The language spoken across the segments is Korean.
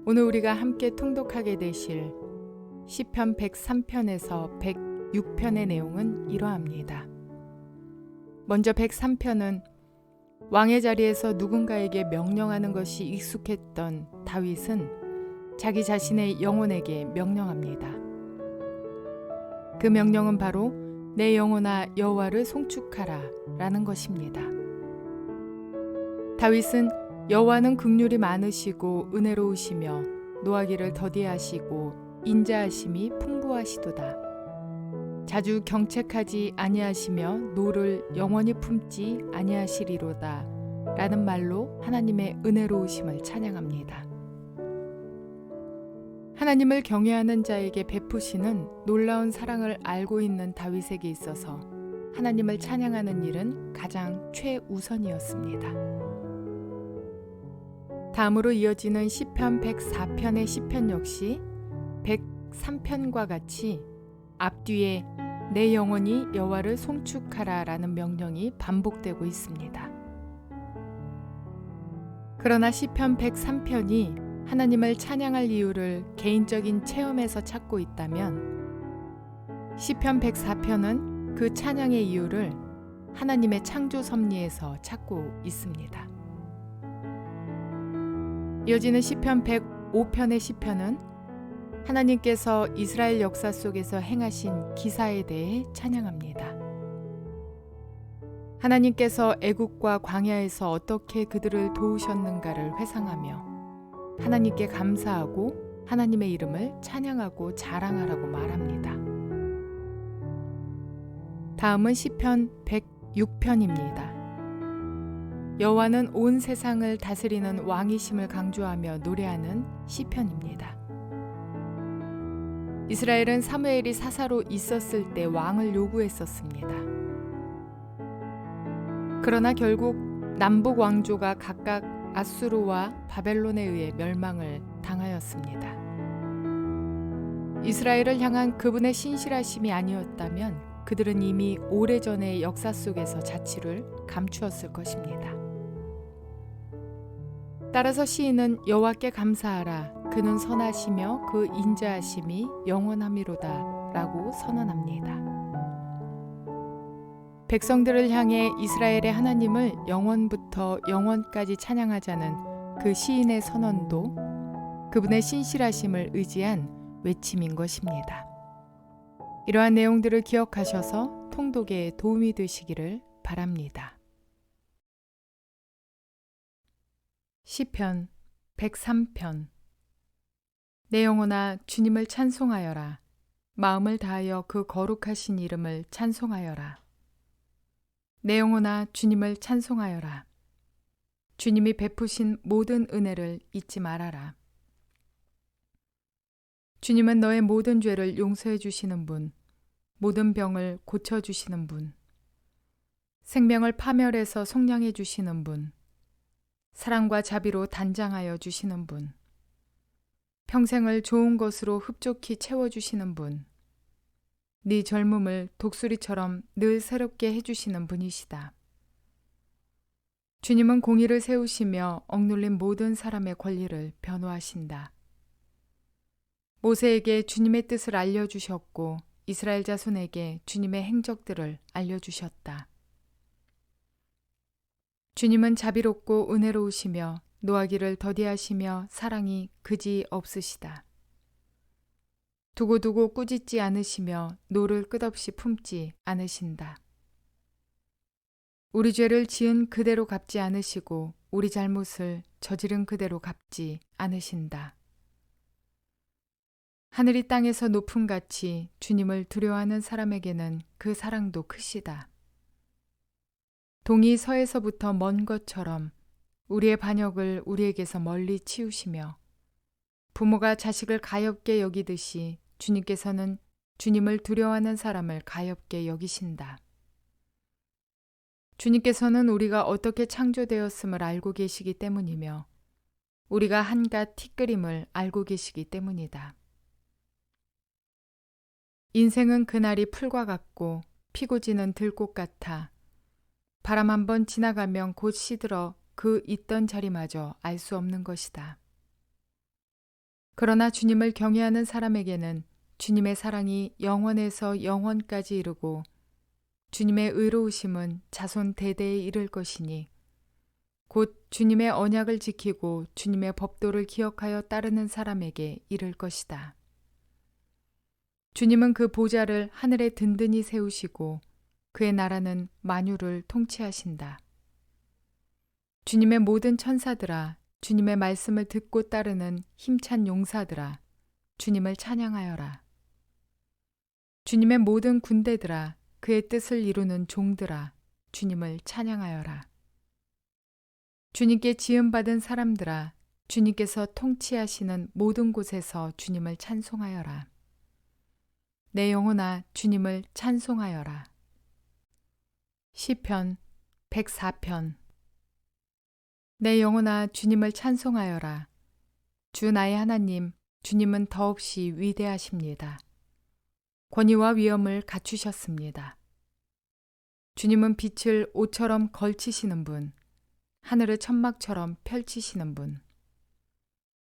오늘 우리가 함께 통독하게 되실 시편 103편에서 106편의 내용은 이러합니다. 먼저 103편은 왕의 자리에서 누군가에게 명령하는 것이 익숙했던 다윗은 자기 자신의 영혼에게 명령합니다. 그 명령은 바로 내 영혼아 여호와를 송축하라 라는 것입니다. 다윗은 여호와는 긍휼이 많으시고 은혜로우시며 노하기를 더디하시고 인자하심이 풍부하시도다. 자주 경책하지 아니하시며 노를 영원히 품지 아니하시리로다 라는 말로 하나님의 은혜로우심을 찬양합니다. 하나님을 경외하는 자에게 베푸시는 놀라운 사랑을 알고 있는 다윗에게 있어서 하나님을 찬양하는 일은 가장 최우선이었습니다. 다음으로 이어지는 시편 104편의 시편 역시 103편과 같이 앞뒤에 내 영혼이 여호와를 송축하라 라는 명령이 반복되고 있습니다. 그러나 시편 103편이 하나님을 찬양할 이유를 개인적인 체험에서 찾고 있다면 시편 104편은 그 찬양의 이유를 하나님의 창조 섭리에서 찾고 있습니다. 이어지는 시편 105편의 시편은 하나님께서 이스라엘 역사 속에서 행하신 기사에 대해 찬양합니다. 하나님께서 애국과 광야에서 어떻게 그들을 도우셨는가를 회상하며 하나님께 감사하고 하나님의 이름을 찬양하고 자랑하라고 말합니다. 다음은 시편 106편입니다. 여호와는 온 세상을 다스리는 왕이심을 강조하며 노래하는 시편입니다. 이스라엘은 사무엘이 사사로 있었을 때 왕을 요구했었습니다. 그러나 결국 남북 왕조가 각각 아수르와 바벨론에 의해 멸망을 당하였습니다. 이스라엘을 향한 그분의 신실하심이 아니었다면 그들은 이미 오래전의 역사 속에서 자취를 감추었을 것입니다. 따라서 시인은 여호와께 감사하라 그는 선하시며 그 인자하심이 영원함이로다 라고 선언합니다. 백성들을 향해 이스라엘의 하나님을 영원부터 영원까지 찬양하자는 그 시인의 선언도 그분의 신실하심을 의지한 외침인 것입니다. 이러한 내용들을 기억하셔서 통독에 도움이 되시기를 바랍니다. 시편 103편. 내 영혼아 주님을 찬송하여라. 마음을 다하여 그 거룩하신 이름을 찬송하여라. 내 영혼아 주님을 찬송하여라. 주님이 베푸신 모든 은혜를 잊지 말아라. 주님은 너의 모든 죄를 용서해 주시는 분, 모든 병을 고쳐 주시는 분, 생명을 파멸해서 속량해 주시는 분, 사랑과 자비로 단장하여 주시는 분, 평생을 좋은 것으로 흡족히 채워주시는 분, 네 젊음을 독수리처럼 늘 새롭게 해주시는 분이시다. 주님은 공의를 세우시며 억눌린 모든 사람의 권리를 변호하신다. 모세에게 주님의 뜻을 알려주셨고 이스라엘 자손에게 주님의 행적들을 알려주셨다. 주님은 자비롭고 은혜로우시며 노하기를 더디하시며 사랑이 그지 없으시다. 두고두고 꾸짖지 않으시며 노를 끝없이 품지 않으신다. 우리 죄를 지은 그대로 갚지 않으시고 우리 잘못을 저지른 그대로 갚지 않으신다. 하늘이 땅에서 높음같이 주님을 두려워하는 사람에게는 그 사랑도 크시다. 동이 서에서부터 먼 것처럼 우리의 반역을 우리에게서 멀리 치우시며 부모가 자식을 가엾게 여기듯이 주님께서는 주님을 두려워하는 사람을 가엾게 여기신다. 주님께서는 우리가 어떻게 창조되었음을 알고 계시기 때문이며 우리가 한갓 티끌임을 알고 계시기 때문이다. 인생은 그날이 풀과 같고 피고 지는 들꽃 같아 바람 한번 지나가면 곧 시들어 그 있던 자리마저 알 수 없는 것이다. 그러나 주님을 경외하는 사람에게는 주님의 사랑이 영원에서 영원까지 이르고 주님의 의로우심은 자손 대대에 이를 것이니 곧 주님의 언약을 지키고 주님의 법도를 기억하여 따르는 사람에게 이를 것이다. 주님은 그 보좌를 하늘에 든든히 세우시고 그의 나라는 만유를 통치하신다. 주님의 모든 천사들아, 주님의 말씀을 듣고 따르는 힘찬 용사들아, 주님을 찬양하여라. 주님의 모든 군대들아, 그의 뜻을 이루는 종들아, 주님을 찬양하여라. 주님께 지음받은 사람들아, 주님께서 통치하시는 모든 곳에서 주님을 찬송하여라. 내 영혼아, 주님을 찬송하여라. 시편 104편. 내 영혼아, 주님을 찬송하여라. 주 나의 하나님, 주님은 더없이 위대하십니다. 권위와 위엄을 갖추셨습니다. 주님은 빛을 옷처럼 걸치시는 분, 하늘을 천막처럼 펼치시는 분,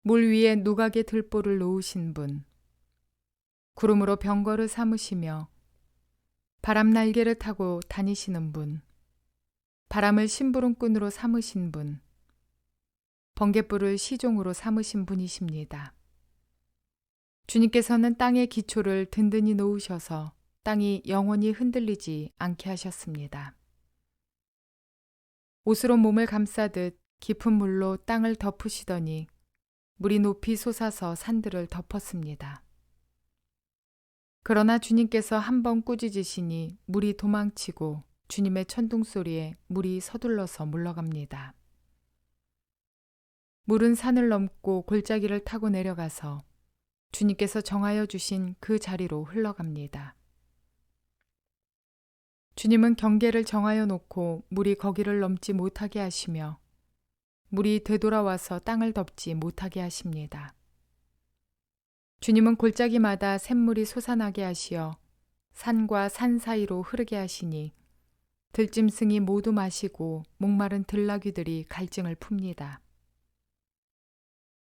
물 위에 누각의 들보를 놓으신 분, 구름으로 병거를 삼으시며 바람 날개를 타고 다니시는 분, 바람을 심부름꾼으로 삼으신 분, 번갯불을 시종으로 삼으신 분이십니다. 주님께서는 땅의 기초를 든든히 놓으셔서 땅이 영원히 흔들리지 않게 하셨습니다. 옷으로 몸을 감싸듯 깊은 물로 땅을 덮으시더니 물이 높이 솟아서 산들을 덮었습니다. 그러나 주님께서 한 번 꾸짖으시니 물이 도망치고 주님의 천둥소리에 물이 서둘러서 물러갑니다. 물은 산을 넘고 골짜기를 타고 내려가서 주님께서 정하여 주신 그 자리로 흘러갑니다. 주님은 경계를 정하여 놓고 물이 거기를 넘지 못하게 하시며 물이 되돌아와서 땅을 덮지 못하게 하십니다. 주님은 골짜기마다 샘물이 솟아나게 하시어 산과 산 사이로 흐르게 하시니 들짐승이 모두 마시고 목마른 들나귀들이 갈증을 풉니다.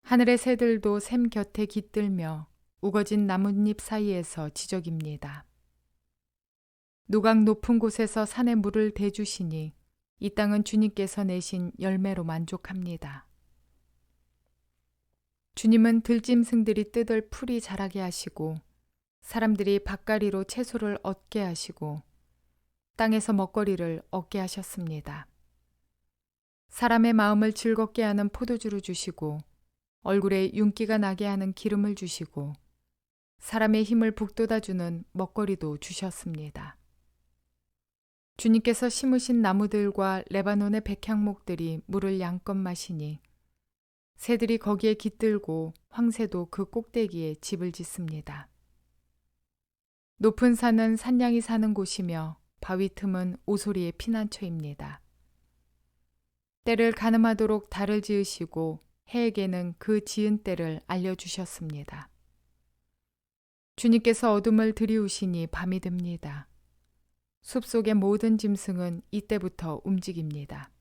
하늘의 새들도 샘 곁에 깃들며 우거진 나뭇잎 사이에서 지저깁니다. 누각 높은 곳에서 산에 물을 대주시니 이 땅은 주님께서 내신 열매로 만족합니다. 주님은 들짐승들이 뜯을 풀이 자라게 하시고 사람들이 밭가리로 채소를 얻게 하시고 땅에서 먹거리를 얻게 하셨습니다. 사람의 마음을 즐겁게 하는 포도주를 주시고 얼굴에 윤기가 나게 하는 기름을 주시고 사람의 힘을 북돋아주는 먹거리도 주셨습니다. 주님께서 심으신 나무들과 레바논의 백향목들이 물을 양껏 마시니 새들이 거기에 깃들고 황새도 그 꼭대기에 집을 짓습니다. 높은 산은 산양이 사는 곳이며 바위 틈은 오소리의 피난처입니다. 때를 가늠하도록 달을 지으시고 해에게는 그 지은 때를 알려주셨습니다. 주님께서 어둠을 들이우시니 밤이 됩니다. 숲속의 모든 짐승은 이때부터 움직입니다.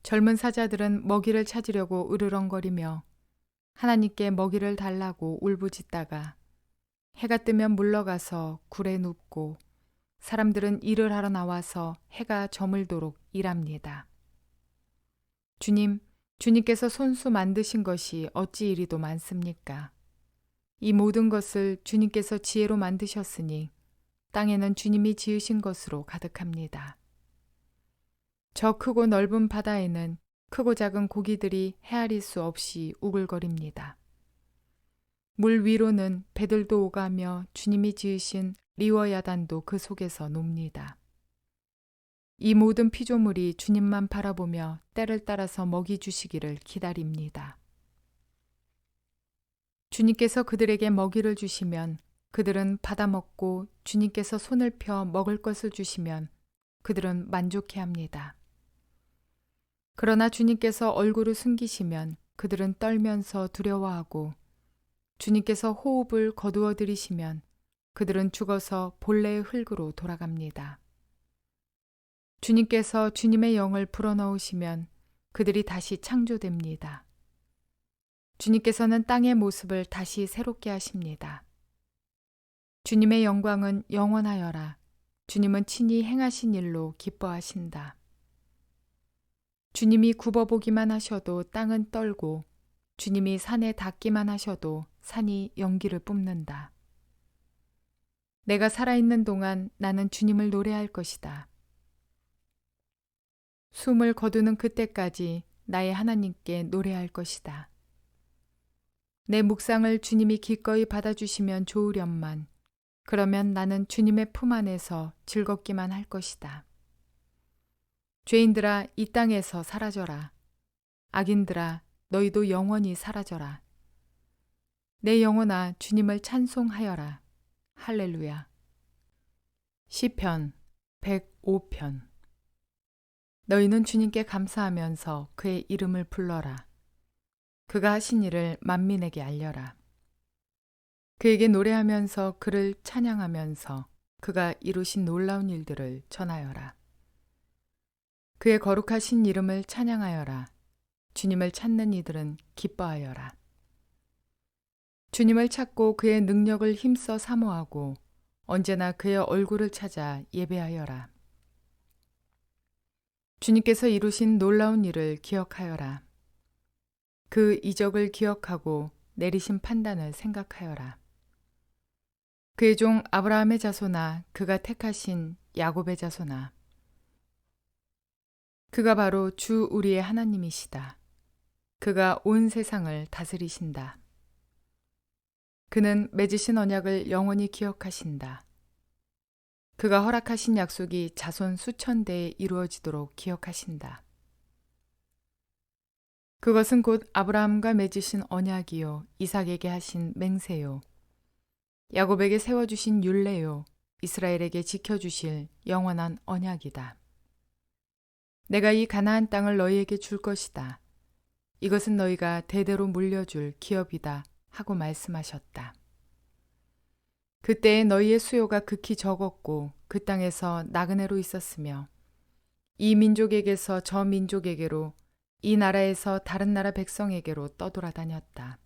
젊은 사자들은 먹이를 찾으려고 으르렁거리며 하나님께 먹이를 달라고 울부짖다가 해가 뜨면 물러가서 굴에 눕고 사람들은 일을 하러 나와서 해가 저물도록 일합니다. 주님께서 손수 만드신 것이 어찌 이리도 많습니까? 이 모든 것을 주님께서 지혜로 만드셨으니 땅에는 주님이 지으신 것으로 가득합니다. 저 크고 넓은 바다에는 크고 작은 고기들이 헤아릴 수 없이 우글거립니다. 물 위로는 배들도 오가며 주님이 지으신 리워야단도 그 속에서 놉니다. 이 모든 피조물이 주님만 바라보며 때를 따라서 먹이 주시기를 기다립니다. 주님께서 그들에게 먹이를 주시면 그들은 받아먹고 주님께서 손을 펴 먹을 것을 주시면 그들은 만족해합니다. 그러나 주님께서 얼굴을 숨기시면 그들은 떨면서 두려워하고 주님께서 호흡을 거두어 들이시면 그들은 죽어서 본래의 흙으로 돌아갑니다. 주님께서 주님의 영을 불어넣으시면 그들이 다시 창조됩니다. 주님께서는 땅의 모습을 다시 새롭게 하십니다. 주님의 영광은 영원하여라. 주님은 친히 행하신 일로 기뻐하신다. 주님이 굽어보기만 하셔도 땅은 떨고 주님이 산에 닿기만 하셔도 산이 연기를 뿜는다. 내가 살아있는 동안 나는 주님을 노래할 것이다. 숨을 거두는 그때까지 나의 하나님께 노래할 것이다. 내 묵상을 주님이 기꺼이 받아주시면 좋으련만 그러면 나는 주님의 품 안에서 즐겁기만 할 것이다. 죄인들아 이 땅에서 사라져라. 악인들아 너희도 영원히 사라져라. 내 영혼아 주님을 찬송하여라. 할렐루야. 시편 105편. 너희는 주님께 감사하면서 그의 이름을 불러라. 그가 하신 일을 만민에게 알려라. 그에게 노래하면서 그를 찬양하면서 그가 이루신 놀라운 일들을 전하여라. 그의 거룩하신 이름을 찬양하여라. 주님을 찾는 이들은 기뻐하여라. 주님을 찾고 그의 능력을 힘써 사모하고 언제나 그의 얼굴을 찾아 예배하여라. 주님께서 이루신 놀라운 일을 기억하여라. 그 이적을 기억하고 내리신 판단을 생각하여라. 그의 종 아브라함의 자손아, 그가 택하신 야곱의 자손아. 그가 바로 주 우리의 하나님이시다. 그가 온 세상을 다스리신다. 그는 맺으신 언약을 영원히 기억하신다. 그가 허락하신 약속이 자손 수천 대에 이루어지도록 기억하신다. 그것은 곧 아브라함과 맺으신 언약이요 이삭에게 하신 맹세요 야곱에게 세워주신 율례요 이스라엘에게 지켜주실 영원한 언약이다. 내가 이 가나안 땅을 너희에게 줄 것이다. 이것은 너희가 대대로 물려줄 기업이다 하고 말씀하셨다. 그때에 너희의 수요가 극히 적었고 그 땅에서 나그네로 있었으며 이 민족에게서 저 민족에게로 이 나라에서 다른 나라 백성에게로 떠돌아다녔다.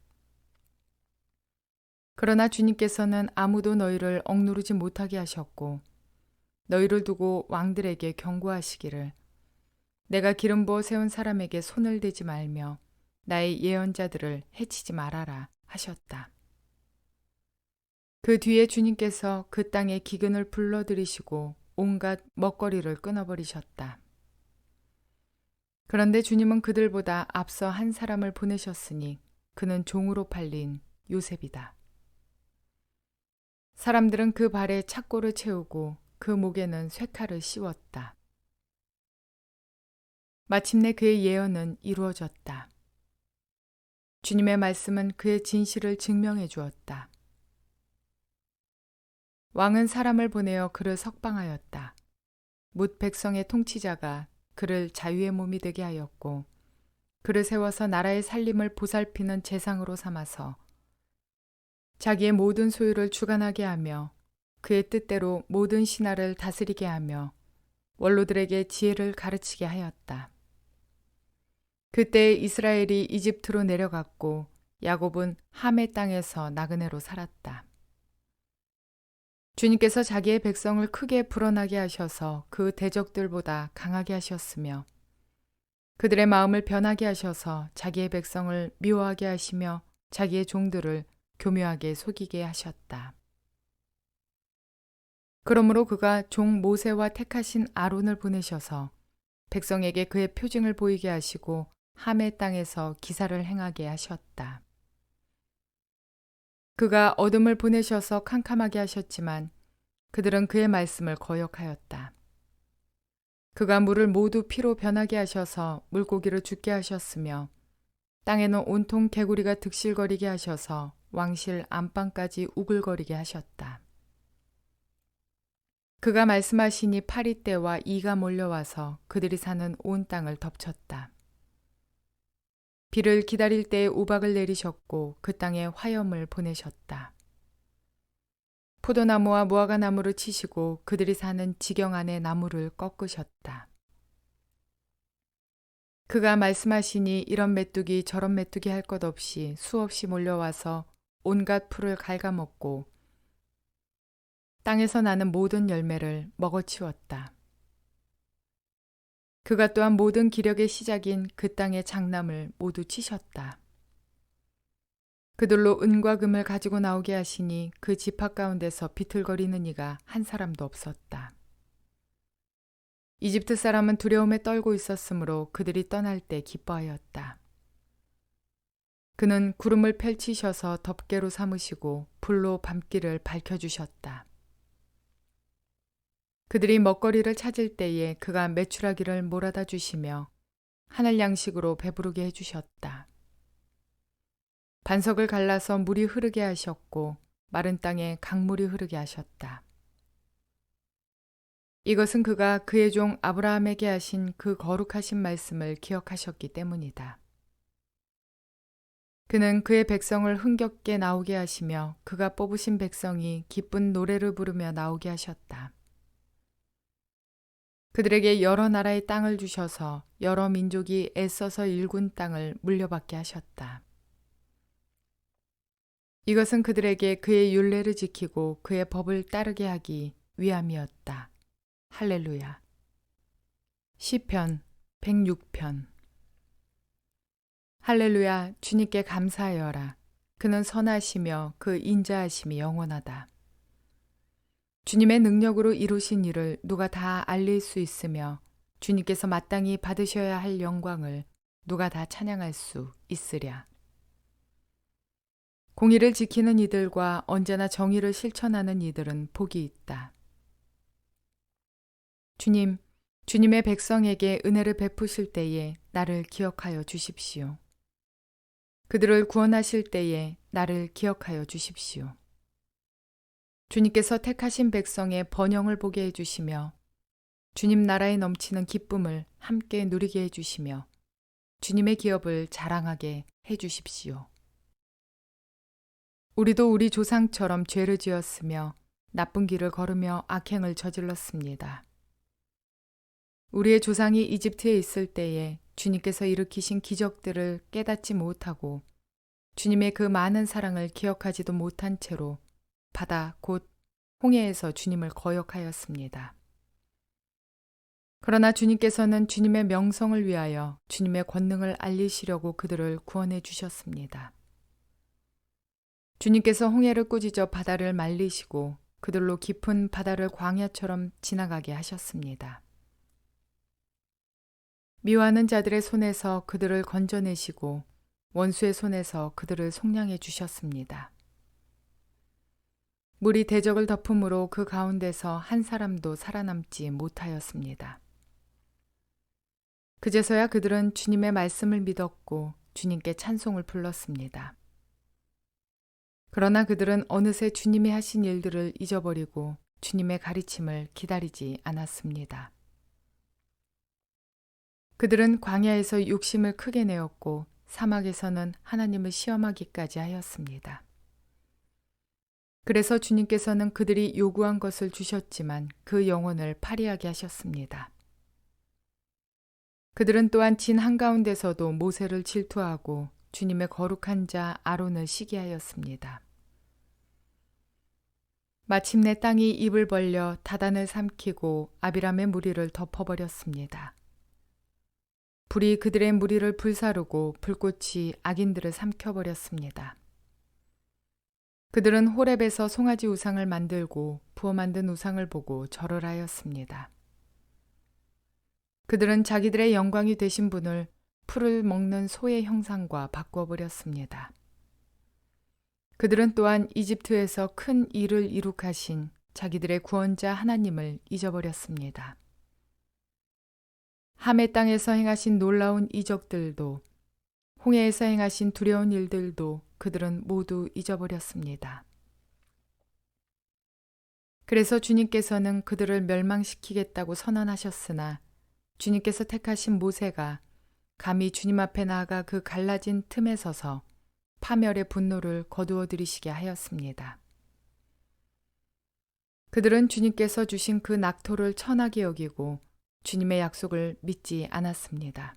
그러나 주님께서는 아무도 너희를 억누르지 못하게 하셨고 너희를 두고 왕들에게 경고하시기를 내가 기름 부어 세운 사람에게 손을 대지 말며 나의 예언자들을 해치지 말아라 하셨다. 그 뒤에 주님께서 그 땅에 기근을 불러들이시고 온갖 먹거리를 끊어버리셨다. 그런데 주님은 그들보다 앞서 한 사람을 보내셨으니 그는 종으로 팔린 요셉이다. 사람들은 그 발에 착고를 채우고 그 목에는 쇠칼을 씌웠다. 마침내 그의 예언은 이루어졌다. 주님의 말씀은 그의 진실을 증명해 주었다. 왕은 사람을 보내어 그를 석방하였다. 뭇 백성의 통치자가 그를 자유의 몸이 되게 하였고 그를 세워서 나라의 살림을 보살피는 재상으로 삼아서 자기의 모든 소유를 주관하게 하며 그의 뜻대로 모든 신하를 다스리게 하며 원로들에게 지혜를 가르치게 하였다. 그때 이스라엘이 이집트로 내려갔고 야곱은 함의 땅에서 나그네로 살았다. 주님께서 자기의 백성을 크게 불어나게 하셔서 그 대적들보다 강하게 하셨으며 그들의 마음을 변하게 하셔서 자기의 백성을 미워하게 하시며 자기의 종들을 교묘하게 속이게 하셨다. 그러므로 그가 종 모세와 택하신 아론을 보내셔서 백성에게 그의 표징을 보이게 하시고 함의 땅에서 기사를 행하게 하셨다. 그가 어둠을 보내셔서 캄캄하게 하셨지만 그들은 그의 말씀을 거역하였다. 그가 물을 모두 피로 변하게 하셔서 물고기를 죽게 하셨으며 땅에는 온통 개구리가 득실거리게 하셔서 왕실 안방까지 우글거리게 하셨다. 그가 말씀하시니 파리떼와 이가 몰려와서 그들이 사는 온 땅을 덮쳤다. 비를 기다릴 때에 우박을 내리셨고 그 땅에 화염을 보내셨다. 포도나무와 무화과나무를 치시고 그들이 사는 지경 안의 나무를 꺾으셨다. 그가 말씀하시니 이런 메뚜기 저런 메뚜기 할 것 없이 수없이 몰려와서 온갖 풀을 갉아먹고 땅에서 나는 모든 열매를 먹어치웠다. 그가 또한 모든 기력의 시작인 그 땅의 장남을 모두 치셨다. 그들로 은과 금을 가지고 나오게 하시니 그 지파 가운데서 비틀거리는 이가 한 사람도 없었다. 이집트 사람은 두려움에 떨고 있었으므로 그들이 떠날 때 기뻐하였다. 그는 구름을 펼치셔서 덮개로 삼으시고 불로 밤길을 밝혀주셨다. 그들이 먹거리를 찾을 때에 그가 메추라기를 몰아다 주시며 하늘 양식으로 배부르게 해주셨다. 반석을 갈라서 물이 흐르게 하셨고 마른 땅에 강물이 흐르게 하셨다. 이것은 그가 그의 종 아브라함에게 하신 그 거룩하신 말씀을 기억하셨기 때문이다. 그는 그의 백성을 흥겹게 나오게 하시며 그가 뽑으신 백성이 기쁜 노래를 부르며 나오게 하셨다. 그들에게 여러 나라의 땅을 주셔서 여러 민족이 애써서 일군 땅을 물려받게 하셨다. 이것은 그들에게 그의 율례를 지키고 그의 법을 따르게 하기 위함이었다. 할렐루야. 시편 106편. 할렐루야. 주님께 감사하여라. 그는 선하시며 그 인자하심이 영원하다. 주님의 능력으로 이루신 일을 누가 다 알릴 수 있으며 주님께서 마땅히 받으셔야 할 영광을 누가 다 찬양할 수 있으랴. 공의를 지키는 이들과 언제나 정의를 실천하는 이들은 복이 있다. 주님, 주님의 백성에게 은혜를 베푸실 때에 나를 기억하여 주십시오. 그들을 구원하실 때에 나를 기억하여 주십시오. 주님께서 택하신 백성의 번영을 보게 해주시며 주님 나라에 넘치는 기쁨을 함께 누리게 해주시며 주님의 기업을 자랑하게 해주십시오. 우리도 우리 조상처럼 죄를 지었으며 나쁜 길을 걸으며 악행을 저질렀습니다. 우리의 조상이 이집트에 있을 때에 주님께서 일으키신 기적들을 깨닫지 못하고 주님의 그 많은 사랑을 기억하지도 못한 채로 바다 곧 홍해에서 주님을 거역하였습니다. 그러나 주님께서는 주님의 명성을 위하여 주님의 권능을 알리시려고 그들을 구원해 주셨습니다. 주님께서 홍해를 꾸짖어 바다를 말리시고 그들로 깊은 바다를 광야처럼 지나가게 하셨습니다. 미워하는 자들의 손에서 그들을 건져내시고 원수의 손에서 그들을 속량해 주셨습니다. 물이 대적을 덮음으로 그 가운데서 한 사람도 살아남지 못하였습니다. 그제서야 그들은 주님의 말씀을 믿었고 주님께 찬송을 불렀습니다. 그러나 그들은 어느새 주님이 하신 일들을 잊어버리고 주님의 가르침을 기다리지 않았습니다. 그들은 광야에서 욕심을 크게 내었고 사막에서는 하나님을 시험하기까지 하였습니다. 그래서 주님께서는 그들이 요구한 것을 주셨지만 그 영혼을 파리하게 하셨습니다. 그들은 또한 진 한가운데서도 모세를 질투하고 주님의 거룩한 자 아론을 시기하였습니다. 마침내 땅이 입을 벌려 다단을 삼키고 아비람의 무리를 덮어버렸습니다. 불이 그들의 무리를 불사르고 불꽃이 악인들을 삼켜버렸습니다. 그들은 호렙에서 송아지 우상을 만들고 부어 만든 우상을 보고 절을 하였습니다. 그들은 자기들의 영광이 되신 분을 풀을 먹는 소의 형상과 바꿔버렸습니다. 그들은 또한 이집트에서 큰 일을 이룩하신 자기들의 구원자 하나님을 잊어버렸습니다. 함의 땅에서 행하신 놀라운 이적들도 홍해에서 행하신 두려운 일들도 그들은 모두 잊어버렸습니다. 그래서 주님께서는 그들을 멸망시키겠다고 선언하셨으나 주님께서 택하신 모세가 감히 주님 앞에 나아가 그 갈라진 틈에 서서 파멸의 분노를 거두어 들이시게 하였습니다. 그들은 주님께서 주신 그 낙토를 천하게 여기고 주님의 약속을 믿지 않았습니다.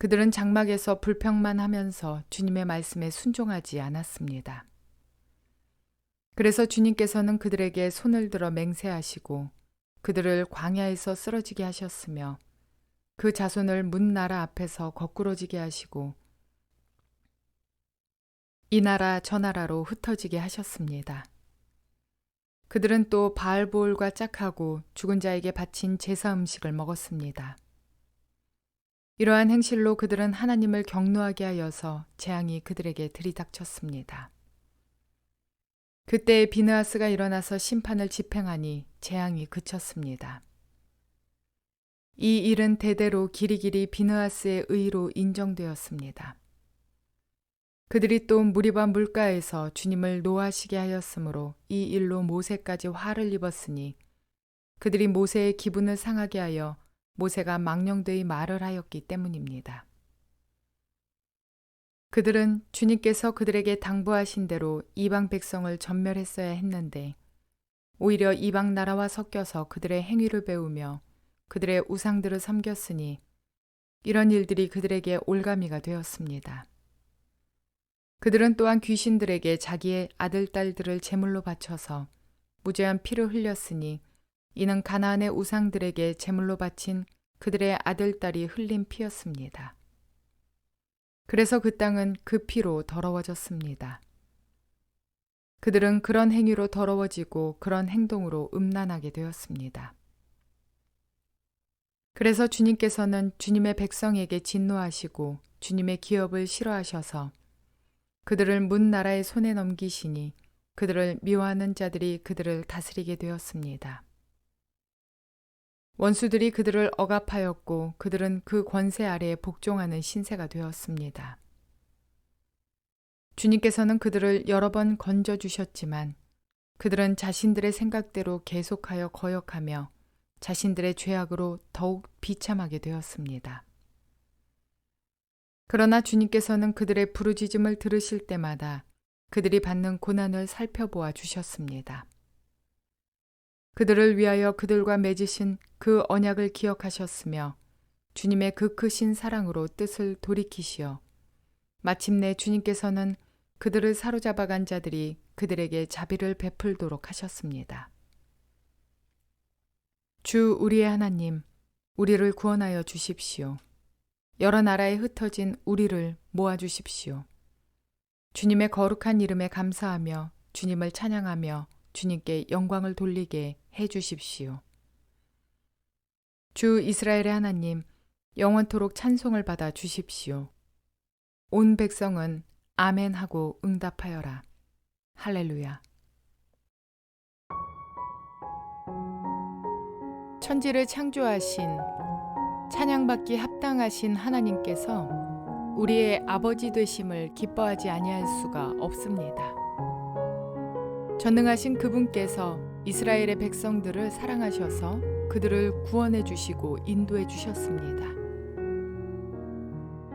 그들은 장막에서 불평만 하면서 주님의 말씀에 순종하지 않았습니다. 그래서 주님께서는 그들에게 손을 들어 맹세하시고 그들을 광야에서 쓰러지게 하셨으며 그 자손을 문 나라 앞에서 거꾸러지게 하시고 이 나라 저 나라로 흩어지게 하셨습니다. 그들은 또 바알보올과 짝하고 죽은 자에게 바친 제사 음식을 먹었습니다. 이러한 행실로 그들은 하나님을 경노하게 하여서 재앙이 그들에게 들이닥쳤습니다. 그때 비느하스가 일어나서 심판을 집행하니 재앙이 그쳤습니다. 이 일은 대대로 길이길이 비느하스의 의로 인정되었습니다. 그들이 또 무리바 물가에서 주님을 노하시게 하였으므로 이 일로 모세까지 화를 입었으니 그들이 모세의 기분을 상하게 하여 모세가 망령되이 말을 하였기 때문입니다. 그들은 주님께서 그들에게 당부하신 대로 이방 백성을 전멸했어야 했는데 오히려 이방 나라와 섞여서 그들의 행위를 배우며 그들의 우상들을 섬겼으니 이런 일들이 그들에게 올가미가 되었습니다. 그들은 또한 귀신들에게 자기의 아들, 딸들을 제물로 바쳐서 무죄한 피를 흘렸으니 이는 가나안의 우상들에게 제물로 바친 그들의 아들, 딸이 흘린 피였습니다. 그래서 그 땅은 그 피로 더러워졌습니다. 그들은 그런 행위로 더러워지고 그런 행동으로 음란하게 되었습니다. 그래서 주님께서는 주님의 백성에게 진노하시고 주님의 기업을 싫어하셔서 그들을 문 나라의 손에 넘기시니 그들을 미워하는 자들이 그들을 다스리게 되었습니다. 원수들이 그들을 억압하였고 그들은 그 권세 아래에 복종하는 신세가 되었습니다. 주님께서는 그들을 여러 번 건져주셨지만 그들은 자신들의 생각대로 계속하여 거역하며 자신들의 죄악으로 더욱 비참하게 되었습니다. 그러나 주님께서는 그들의 부르짖음을 들으실 때마다 그들이 받는 고난을 살펴보아 주셨습니다. 그들을 위하여 그들과 맺으신 그 언약을 기억하셨으며 주님의 그 크신 사랑으로 뜻을 돌이키시어 마침내 주님께서는 그들을 사로잡아간 자들이 그들에게 자비를 베풀도록 하셨습니다. 주 우리의 하나님, 우리를 구원하여 주십시오. 여러 나라에 흩어진 우리를 모아주십시오. 주님의 거룩한 이름에 감사하며 주님을 찬양하며 주님께 영광을 돌리게 해주십시오. 주 이스라엘의 하나님, 영원토록 찬송을 받아 주십시오. 온 백성은 아멘 하고 응답하여라. 할렐루야. 천지를 창조하신 찬양받기 합당하신 하나님께서 우리의 아버지 되심을 기뻐하지 아니할 수가 없습니다. 전능하신 그분께서 이스라엘의 백성들을 사랑하셔서 그들을 구원해 주시고 인도해 주셨습니다.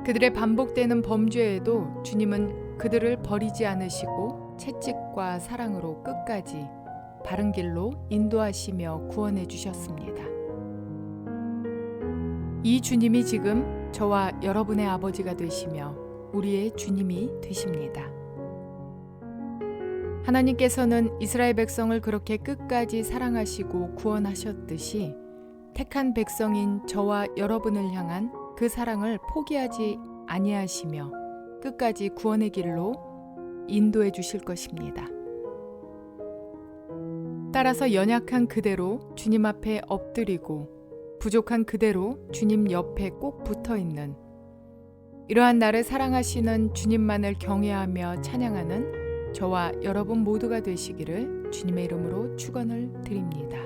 그들의 반복되는 범죄에도 주님은 그들을 버리지 않으시고 채찍과 사랑으로 끝까지 바른 길로 인도하시며 구원해 주셨습니다. 이 주님이 지금 저와 여러분의 아버지가 되시며 우리의 주님이 되십니다. 하나님께서는 이스라엘 백성을 그렇게 끝까지 사랑하시고 구원하셨듯이 택한 백성인 저와 여러분을 향한 그 사랑을 포기하지 아니하시며 끝까지 구원의 길로 인도해 주실 것입니다. 따라서 연약한 그대로 주님 앞에 엎드리고 부족한 그대로 주님 옆에 꼭 붙어 있는 이러한 나를 사랑하시는 주님만을 경외하며 찬양하는 저와 여러분 모두가 되시기를 주님의 이름으로 축원을 드립니다.